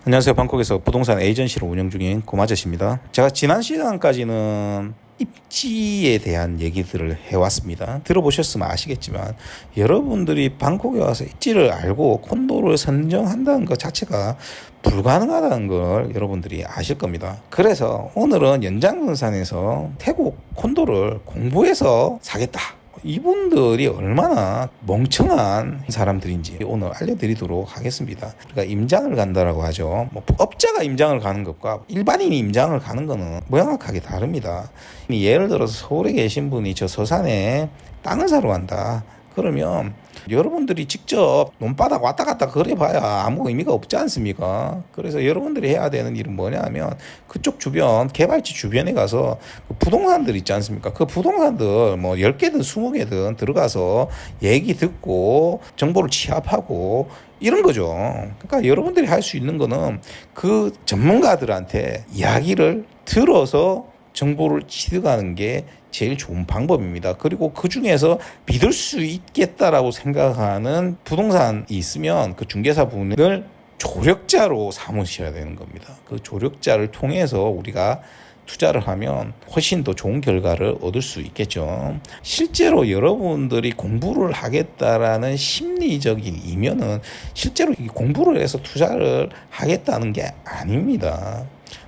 안녕하세요. 방콕에서 부동산 에이전시를 운영 중인 고마저씨입니다. 제가 지난 시간까지는 입지에 대한 얘기들을 해왔습니다. 들어보셨으면 아시겠지만 여러분들이 방콕에 와서 입지를 알고 콘도를 선정한다는 것 자체가 불가능하다는 걸 여러분들이 아실 겁니다. 그래서 오늘은 연장선상에서 태국 콘도를 공부해서 사겠다, 이분들이 얼마나 멍청한 사람들인지 오늘 알려드리도록 하겠습니다. 우리가 임장을 간다라고 하죠. 업자가 임장을 가는 것과 일반인이 임장을 가는 것은 명확하게 다릅니다. 예를 들어서 서울에 계신 분이 저 서산에 땅을 사러 간다. 그러면 여러분들이 직접 논바닥 왔다 갔다 그래봐야 아무 의미가 없지 않습니까? 그래서 여러분들이 해야 되는 일은 뭐냐면 그쪽 주변, 개발지 주변에 가서 그 부동산들 있지 않습니까? 그 부동산들 뭐 10개든 20개든 들어가서 얘기 듣고 정보를 취합하고 이런 거죠. 그러니까 여러분들이 할 수 있는 거는 그 전문가들한테 이야기를 들어서 정보를 취득하는 게 제일 좋은 방법입니다. 그리고 그 중에서 믿을 수 있겠다라고 생각하는 부동산이 있으면 그 중개사 분을 조력자로 삼으셔야 되는 겁니다. 그 조력자를 통해서 우리가 투자를 하면 훨씬 더 좋은 결과를 얻을 수 있겠죠. 실제로 여러분들이 공부를 하겠다라는 심리적인 이면은 실제로 공부를 해서 투자를 하겠다는 게 아닙니다.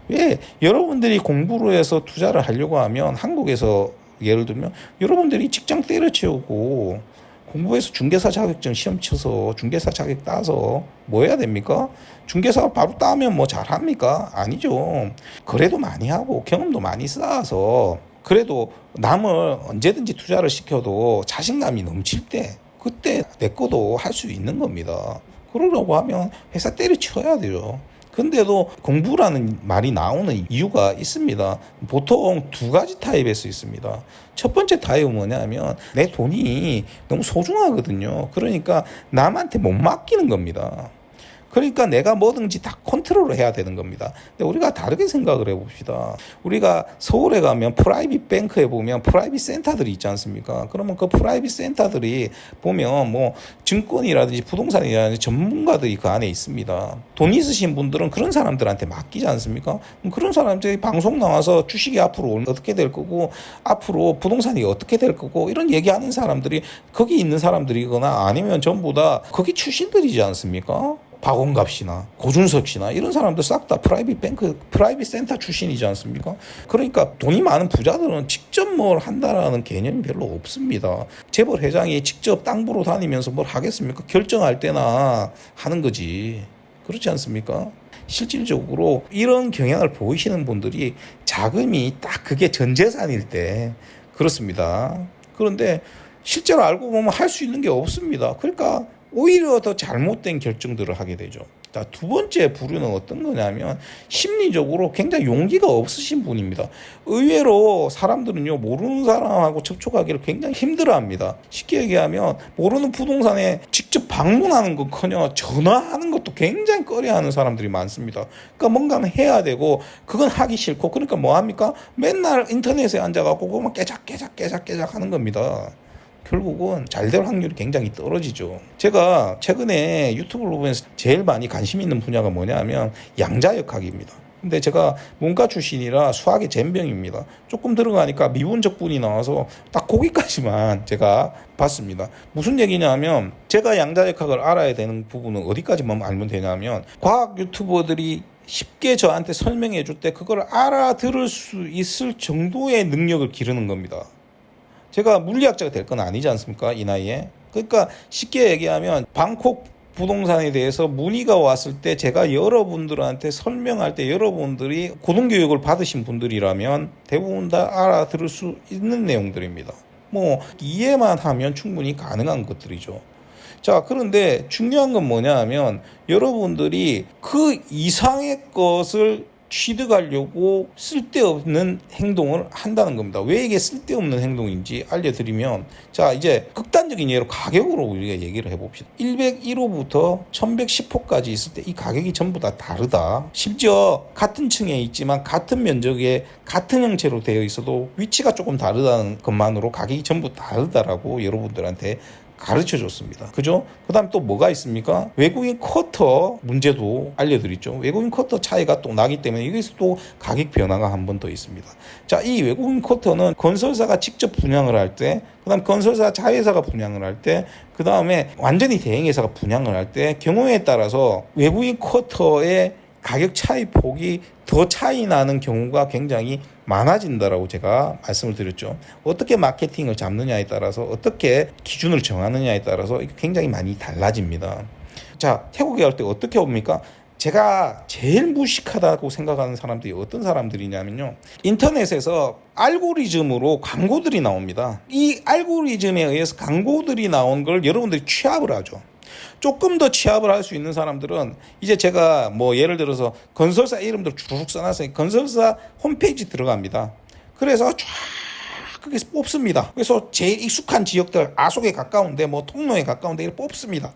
왜 여러분들이 공부를 해서 투자를 하려고 하면 한국에서 예를 들면 여러분들이 직장 때려치우고 공부해서 중개사 자격증 시험 쳐서 중개사 자격 따서 뭐 해야 됩니까? 중개사 바로 따면 뭐 잘합니까? 아니죠. 거래도 많이 하고 경험도 많이 쌓아서 그래도 남을 언제든지 투자를 시켜도 자신감이 넘칠 때 그때 내 거도 할 수 있는 겁니다. 그러려고 하면 회사 때려치워야 돼요. 근데도 공부라는 말이 나오는 이유가 있습니다. 보통 두 가지 타입의 수 있습니다. 첫 번째 타입은 뭐냐면 내 돈이 너무 소중하거든요. 그러니까 남한테 못 맡기는 겁니다. 그러니까 내가 뭐든지 다 컨트롤을 해야 되는 겁니다. 근데 우리가 다르게 생각을 해봅시다. 우리가 서울에 가면 프라이빗 뱅크에 보면 프라이빗 센터들이 있지 않습니까? 그러면 그 프라이빗 센터들이 보면 뭐 증권이라든지 부동산이라든지 전문가들이 그 안에 있습니다. 돈 있으신 분들은 그런 사람들한테 맡기지 않습니까? 그런 사람들이 방송 나와서 주식이 앞으로 어떻게 될 거고 앞으로 부동산이 어떻게 될 거고 이런 얘기하는 사람들이 거기 있는 사람들이거나 아니면 전부 다 거기 출신들이지 않습니까? 박원갑 씨나 고준석 씨나 이런 사람들 싹 다 프라이빗 뱅크, 프라이빗 센터 출신이지 않습니까? 그러니까 돈이 많은 부자들은 직접 뭘 한다라는 개념이 별로 없습니다. 재벌 회장이 직접 땅 보러 다니면서 뭘 하겠습니까? 결정할 때나 하는 거지. 그렇지 않습니까? 실질적으로 이런 경향을 보이시는 분들이 자금이 딱 그게 전 재산일 때 그렇습니다. 그런데 실제로 알고 보면 할 수 있는 게 없습니다. 그러니까 오히려 더 잘못된 결정들을 하게 되죠. 자, 두 번째 부류는 어떤 거냐면 심리적으로 굉장히 용기가 없으신 분입니다. 의외로 사람들은요, 모르는 사람하고 접촉하기를 굉장히 힘들어합니다. 쉽게 얘기하면 모르는 부동산에 직접 방문하는 것커녕 전화하는 것도 굉장히 꺼려하는 사람들이 많습니다. 그러니까 뭔가는 해야 되고 그건 하기 싫고 그러니까 뭐 합니까? 맨날 인터넷에 앉아갖고 그만 깨작 하는 겁니다. 결국은 잘 될 확률이 굉장히 떨어지죠. 제가 최근에 유튜브를 보면서 제일 많이 관심 있는 분야가 뭐냐면 양자역학입니다. 근데 제가 문과 출신이라 수학의 젬병입니다. 조금 들어가니까 미분적분이 나와서 딱 거기까지만 제가 봤습니다. 무슨 얘기냐면 제가 양자역학을 알아야 되는 부분은 어디까지만 알면 되냐면 과학 유튜버들이 쉽게 저한테 설명해 줄 때 그걸 알아들을 수 있을 정도의 능력을 기르는 겁니다. 제가 물리학자가 될 건 아니지 않습니까? 이 나이에. 그러니까 쉽게 얘기하면 방콕 부동산에 대해서 문의가 왔을 때 제가 여러분들한테 설명할 때 여러분들이 고등교육을 받으신 분들이라면 대부분 다 알아들을 수 있는 내용들입니다. 뭐 이해만 하면 충분히 가능한 것들이죠. 자, 그런데 중요한 건 뭐냐 하면 여러분들이 그 이상의 것을 취득하려고 쓸데없는 행동을 한다는 겁니다. 왜 이게 쓸데없는 행동인지 알려드리면 자, 이제 극단적인 예로 가격으로 우리가 얘기를 해봅시다. 101호부터 1110호까지 있을 때 이 가격이 전부 다 다르다. 심지어 같은 층에 있지만 같은 면적에 같은 형체로 되어 있어도 위치가 조금 다르다는 것만으로 가격이 전부 다르다라고 여러분들한테 가르쳐 줬습니다. 그죠? 그 다음 또 뭐가 있습니까? 외국인 커터 문제도 알려드렸죠. 외국인 커터 차이가 또 나기 때문에 여기서 또 가격 변화가 한 번 더 있습니다. 자, 이 외국인 커터는 건설사가 직접 분양을 할 때, 그 다음 건설사 자회사가 분양을 할 때, 그 다음에 완전히 대행회사가 분양을 할 때 경우에 따라서 외국인 커터의 가격 차이 폭이 더 차이 나는 경우가 굉장히 많아진다라고 제가 말씀을 드렸죠. 어떻게 마케팅을 잡느냐에 따라서, 어떻게 기준을 정하느냐에 따라서 굉장히 많이 달라집니다. 자, 태국에 갈 때 어떻게 옵니까? 제가 제일 무식하다고 생각하는 사람들이 어떤 사람들이냐면요, 인터넷에서 알고리즘으로 광고들이 나옵니다. 이 알고리즘에 의해서 광고들이 나온 걸 여러분들이 취합을 하죠. 조금 더 취합을 할 수 있는 사람들은 이제 제가 뭐 예를 들어서 건설사 이름들 쭉 써놨으니 건설사 홈페이지 들어갑니다. 그래서 쫙 거기서 뽑습니다. 그래서 제일 익숙한 지역들, 아속에 가까운데 뭐 통로에 가까운데 이렇게 뽑습니다.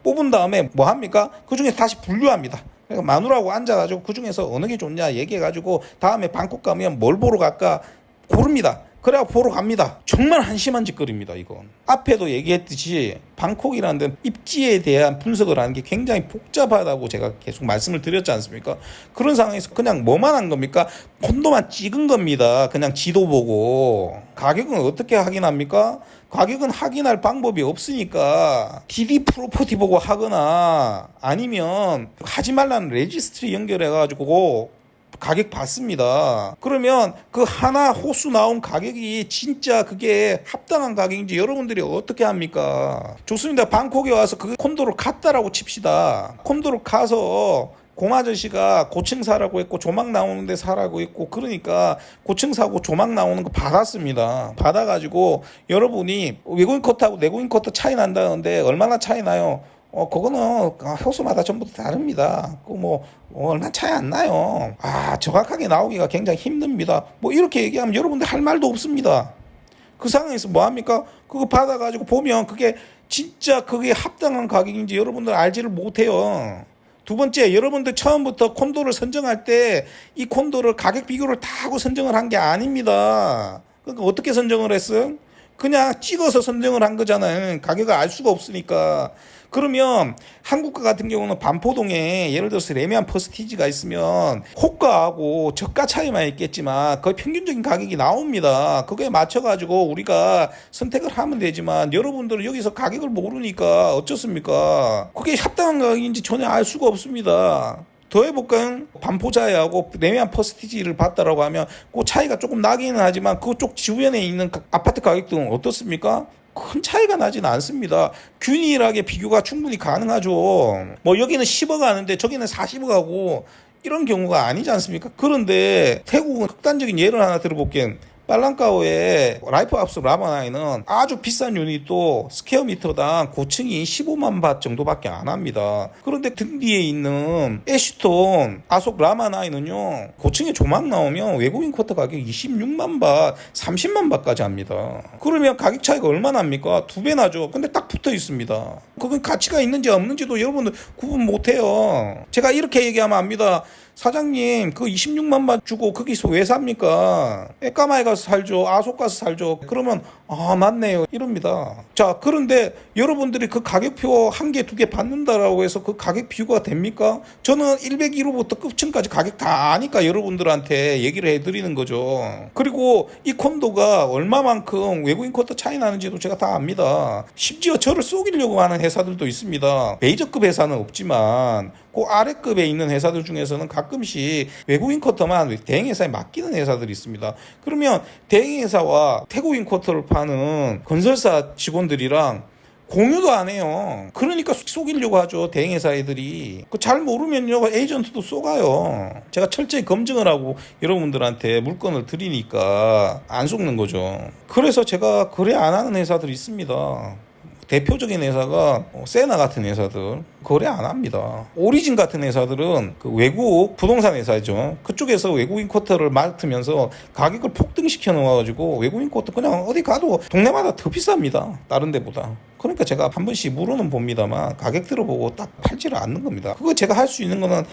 뽑은 다음에 뭐 합니까? 그 중에 다시 분류합니다. 그러니까 마누라하고 앉아가지고 그 중에서 어느 게 좋냐 얘기해가지고 다음에 방콕 가면 뭘 보러 갈까 고릅니다. 그래야 보러 갑니다. 정말 한심한 짓거리입니다, 이건. 앞에도 얘기했듯이 방콕이라는 데는 입지에 대한 분석을 하는 게 굉장히 복잡하다고 제가 계속 말씀을 드렸지 않습니까? 그런 상황에서 그냥 뭐만 한 겁니까? 콘도만 찍은 겁니다. 그냥 지도 보고. 가격은 어떻게 확인합니까? 가격은 확인할 방법이 없으니까 DD 프로퍼티 보고 하거나 아니면 하지 말라는 레지스트리 연결해가지고 가격 받습니다. 그러면 그 하나 호수 나온 가격이 진짜 그게 합당한 가격인지 여러분들이 어떻게 합니까? 좋습니다. 방콕에 와서 그 콘도를 갔다라고 칩시다. 콘도를 가서 고마저씨가 고층 사라고 했고 조막 나오는데 사라고 했고, 그러니까 고층 사고 조막 나오는 거 받았습니다. 받아가지고 여러분이 외국인 커트하고 내국인 커트 차이 난다는데 얼마나 차이 나요? 그거는 호수마다 전부 다릅니다. 얼마 차이 안 나요. 정확하게 나오기가 굉장히 힘듭니다. 뭐 이렇게 얘기하면 여러분들 할 말도 없습니다. 그 상황에서 뭐 합니까? 그거 받아가지고 보면 그게 진짜 그게 합당한 가격인지 여러분들 알지를 못해요. 두 번째, 여러분들 처음부터 콘도를 선정할 때 이 콘도를 가격 비교를 다 하고 선정을 한 게 아닙니다. 그러니까 어떻게 선정을 했어요? 그냥 찍어서 선정을 한 거잖아요. 가격을 알 수가 없으니까. 그러면 한국과 같은 경우는 반포동에 예를 들어서 레미안 퍼스티지가 있으면 호가하고 저가 차이만 있겠지만 거의 평균적인 가격이 나옵니다. 그거에 맞춰가지고 우리가 선택을 하면 되지만 여러분들은 여기서 가격을 모르니까 어쩌습니까? 그게 합당한 가격인지 전혀 알 수가 없습니다. 더 해볼까요? 반포자야하고 레미안 퍼스티지를 봤다라고 하면 그 차이가 조금 나기는 하지만 그쪽 주변에 있는 아파트 가격들은 어떻습니까? 큰 차이가 나지는 않습니다. 균일하게 비교가 충분히 가능하죠. 뭐 여기는 10억 하는데 저기는 40억 하고 이런 경우가 아니지 않습니까? 그런데 태국은 극단적인 예를 하나 들어볼게요. 빨랑카오의 라이프 합스 라바나이는 아주 비싼 유닛도 스퀘어미터당 고층이 15만 바 정도밖에 안 합니다. 그런데 등 뒤에 있는 애쉬톤 아속 라마나이는요, 고층에 조막 나오면 외국인 쿼터 가격 26만 바, 30만 바까지 합니다. 그러면 가격 차이가 얼마나 합니까? 2배 나죠. 근데 딱 붙어 있습니다. 그건 가치가 있는지 없는지도 여러분들 구분 못해요. 제가 이렇게 얘기하면 압니다. 사장님, 그 26만 바 주고 거기서 왜 삽니까? 에까마에 가서 살죠. 아속 가서 살죠. 그러면 맞네요. 이럽니다. 자, 그런데 여러분들이 그 가격표 한 개, 두 개 받는다라고 해서 그 가격 비교가 됩니까? 저는 101호부터 끝층까지 가격 다 아니까 여러분들한테 얘기를 해드리는 거죠. 그리고 이 콘도가 얼마만큼 외국인 쿼터 차이 나는지도 제가 다 압니다. 심지어 저를 속이려고 하는 회사들도 있습니다. 메이저급 회사는 없지만 그 아래급에 있는 회사들 중에서는 가끔씩 외국인 쿼터만 대행회사에 맡기는 회사들이 있습니다. 그러면 대행회사와 태국인 쿼터를 파는 건설사 직원들이랑 공유도 안 해요. 그러니까 속이려고 하죠, 대행회사 애들이. 잘 모르면요, 에이전트도 속아요. 제가 철저히 검증을 하고 여러분들한테 물건을 드리니까 안 속는 거죠. 그래서 제가 거래 안 하는 회사들이 있습니다. 대표적인 회사가 세나 같은 회사들 거래 안 합니다. 오리진 같은 회사들은 그 외국 부동산 회사죠. 그쪽에서 외국인 쿼터를 맡으면서 가격을 폭등시켜 놓아가지고 외국인 쿼터 그냥 어디 가도 동네마다 더 비쌉니다. 다른 데보다. 그러니까 제가 한 번씩 물어는 봅니다만 가격 들어보고 딱 팔지를 않는 겁니다. 그거 제가 할 수 있는 거는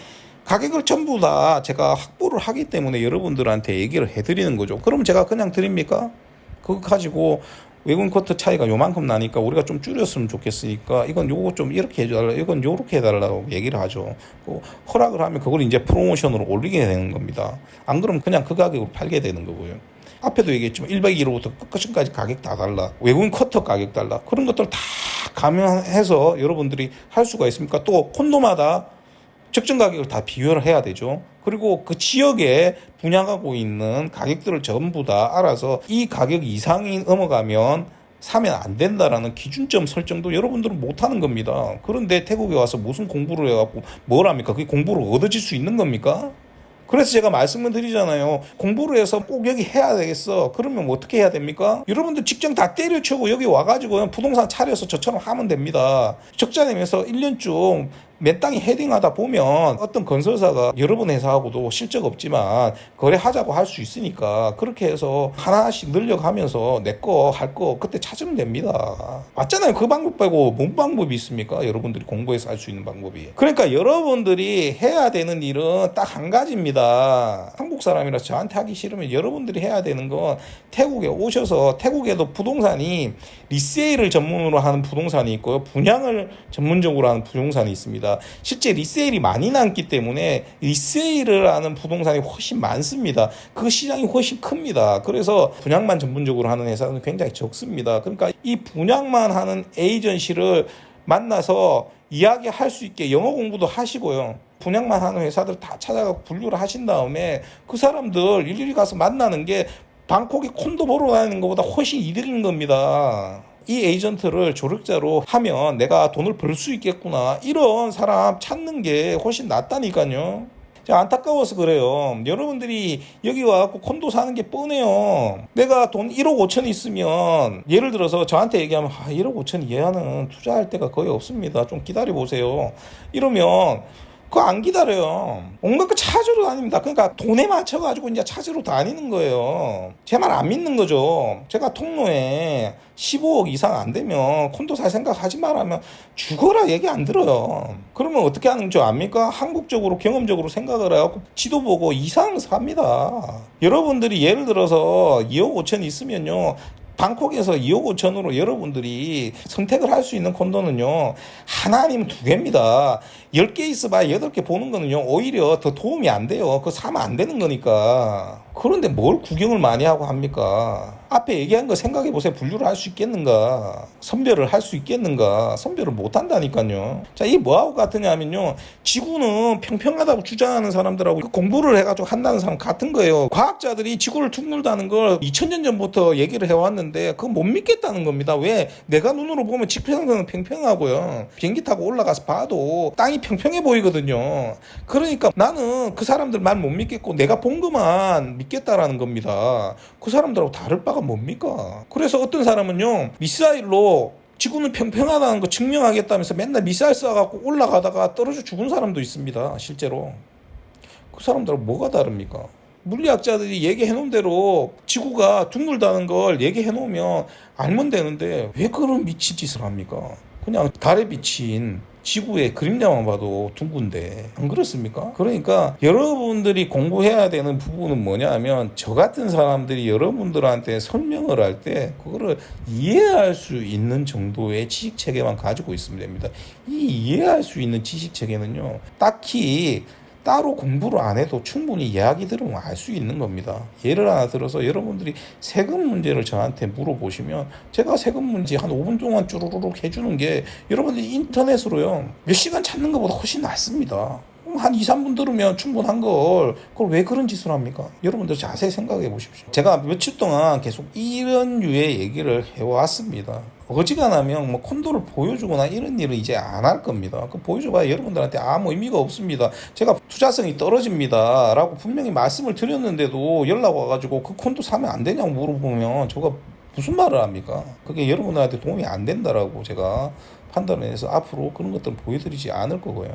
가격을 전부 다 제가 확보를 하기 때문에 여러분들한테 얘기를 해드리는 거죠. 그럼 제가 그냥 드립니까? 그거 가지고 외국인 쿼터 차이가 요만큼 나니까 우리가 좀 줄였으면 좋겠으니까 이건 요거 좀 이렇게 해달라, 이건 요렇게 해달라고 얘기를 하죠. 허락을 하면 그걸 이제 프로모션으로 올리게 되는 겁니다. 안 그러면 그냥 그 가격으로 팔게 되는 거고요. 앞에도 얘기했지만 1박 2일부터 끝까지 가격 다 달라, 외국인 쿼터 가격 달라, 그런 것들 다 가면해서 여러분들이 할 수가 있습니까? 또 콘도마다 적정 가격을 다 비교를 해야 되죠. 그리고 그 지역에 분양하고 있는 가격들을 전부 다 알아서 이 가격 이상이 넘어가면 사면 안 된다라는 기준점 설정도 여러분들은 못하는 겁니다. 그런데 태국에 와서 무슨 공부를 해갖고 뭘 합니까? 그게 공부를 얻어질 수 있는 겁니까? 그래서 제가 말씀을 드리잖아요. 공부를 해서 꼭 여기 해야 되겠어. 그러면 뭐 어떻게 해야 됩니까? 여러분들 직장 다 때려치우고 여기 와가지고 부동산 차려서 저처럼 하면 됩니다. 적자 내면서 1년쯤 맨 땅에 헤딩하다 보면 어떤 건설사가 여러분 회사하고도 실적 없지만 거래하자고 할 수 있으니까 그렇게 해서 하나씩 늘려가면서 내 거 할 거 그때 찾으면 됩니다. 맞잖아요. 그 방법 빼고 뭔 방법이 있습니까? 여러분들이 공부해서 할 수 있는 방법이. 그러니까 여러분들이 해야 되는 일은 딱 한 가지입니다. 한국 사람이라서 저한테 하기 싫으면 여러분들이 해야 되는 건 태국에 오셔서, 태국에도 부동산이 리세일을 전문으로 하는 부동산이 있고요, 분양을 전문적으로 하는 부동산이 있습니다. 실제 리세일이 많이 남기 때문에 리세일을 하는 부동산이 훨씬 많습니다. 그 시장이 훨씬 큽니다. 그래서 분양만 전문적으로 하는 회사는 굉장히 적습니다. 그러니까 이 분양만 하는 에이전시를 만나서 이야기할 수 있게 영어 공부도 하시고요, 분양만 하는 회사들 다 찾아가고 분류를 하신 다음에 그 사람들 일일이 가서 만나는 게 방콕에 콘도 보러 다니는 것보다 훨씬 이득인 겁니다. 이 에이전트를 조력자로 하면 내가 돈을 벌 수 있겠구나, 이런 사람 찾는 게 훨씬 낫다니까요. 안타까워서 그래요. 여러분들이 여기 와갖고 콘도 사는 게 뻔해요. 내가 돈 1억 5천 있으면, 예를 들어서 저한테 얘기하면 1억 5천 이하는 투자할 데가 거의 없습니다, 좀 기다려보세요, 이러면 그거 안 기다려요. 온갖 거 찾으러 다닙니다. 그러니까 돈에 맞춰가지고 이제 찾으러 다니는 거예요. 제 말 안 믿는 거죠. 제가 통로에 15억 이상 안 되면 콘도 살 생각 하지 말라면 죽어라 얘기 안 들어요. 그러면 어떻게 하는 줄 압니까? 한국적으로 경험적으로 생각을 해갖고 지도 보고 이상을 삽니다. 여러분들이 예를 들어서 2억 5천 있으면요, 방콕에서 2억 5천으로 여러분들이 선택을 할 수 있는 콘도는요, 하나 아니면 두 개입니다. 10개 있어봐야 8개 보는 거는요, 오히려 더 도움이 안 돼요. 그거 사면 안 되는 거니까. 그런데 뭘 구경을 많이 하고 합니까? 앞에 얘기한 거 생각해 보세요. 분류를 할 수 있겠는가? 선별을 할 수 있겠는가? 선별을 못 한다니까요. 자, 이게 뭐하고 같으냐면요, 지구는 평평하다고 주장하는 사람들하고 공부를 해가지고 한다는 사람 같은 거예요. 과학자들이 지구를 둥글다는 걸 2000년 전부터 얘기를 해왔는데 그건 못 믿겠다는 겁니다. 왜? 내가 눈으로 보면 지평선은 평평하고요, 비행기 타고 올라가서 봐도 땅이 평평해 보이거든요. 그러니까 나는 그 사람들 말 못 믿겠고 내가 본 것만 믿겠다라는 겁니다. 그 사람들하고 다를 바가 뭡니까? 그래서 어떤 사람은요, 미사일로 지구는 평평하다는 거 증명하겠다면서 맨날 미사일 쏴갖고 올라가다가 떨어져 죽은 사람도 있습니다. 실제로. 그 사람들하고 뭐가 다릅니까? 물리학자들이 얘기해 놓은 대로 지구가 둥글다는 걸 얘기해 놓으면 알면 되는데 왜 그런 미친 짓을 합니까? 그냥 달에 비친 지구의 그림자만 봐도 둥근데 안 그렇습니까? 그러니까 여러분들이 공부해야 되는 부분은 뭐냐 하면, 저 같은 사람들이 여러분들한테 설명을 할 때 그거를 이해할 수 있는 정도의 지식 체계만 가지고 있으면 됩니다. 이 이해할 수 있는 지식 체계는요, 딱히 따로 공부를 안 해도 충분히 이야기 들으면 알 수 있는 겁니다. 예를 하나 들어서 여러분들이 세금 문제를 저한테 물어보시면 제가 세금 문제 한 5분 동안 쭈루루룩 해주는 게 여러분들이 인터넷으로요, 몇 시간 찾는 것보다 훨씬 낫습니다. 한 2, 3분 들으면 충분한 걸, 그걸 왜 그런 짓을 합니까? 여러분들 자세히 생각해 보십시오. 제가 며칠 동안 계속 이런 류의 얘기를 해왔습니다. 어지간하면 뭐 콘도를 보여주거나 이런 일은 이제 안 할 겁니다. 그 보여줘봐야 여러분들한테 아무 의미가 없습니다. 제가 투자성이 떨어집니다 라고 분명히 말씀을 드렸는데도 연락 와가지고 그 콘도 사면 안 되냐고 물어보면 제가 무슨 말을 합니까? 그게 여러분들한테 도움이 안 된다라고 제가 판단을 해서 앞으로 그런 것들은 보여드리지 않을 거고요.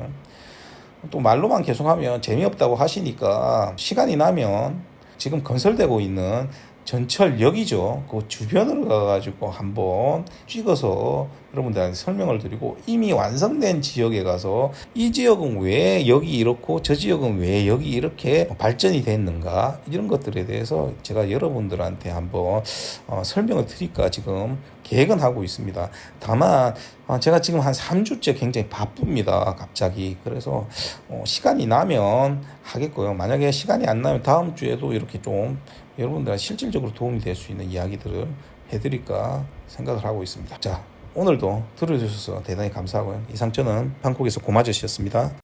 또 말로만 계속하면 재미없다고 하시니까 시간이 나면 지금 건설되고 있는 전철역이죠. 그 주변으로 가가지고 한번 찍어서 여러분들한테 설명을 드리고, 이미 완성된 지역에 가서 이 지역은 왜 여기 이렇고 저 지역은 왜 여기 이렇게 발전이 됐는가, 이런 것들에 대해서 제가 여러분들한테 한번 설명을 드릴까 지금 계획은 하고 있습니다. 다만 제가 지금 한 3주째 굉장히 바쁩니다. 갑자기. 그래서 시간이 나면 하겠고요. 만약에 시간이 안 나면 다음 주에도 이렇게 좀 여러분들 실질적으로 도움이 될 수 있는 이야기들을 해드릴까 생각을 하고 있습니다. 자, 오늘도 들어주셔서 대단히 감사하고요. 이상 저는 방콕에서 고마저씨였습니다.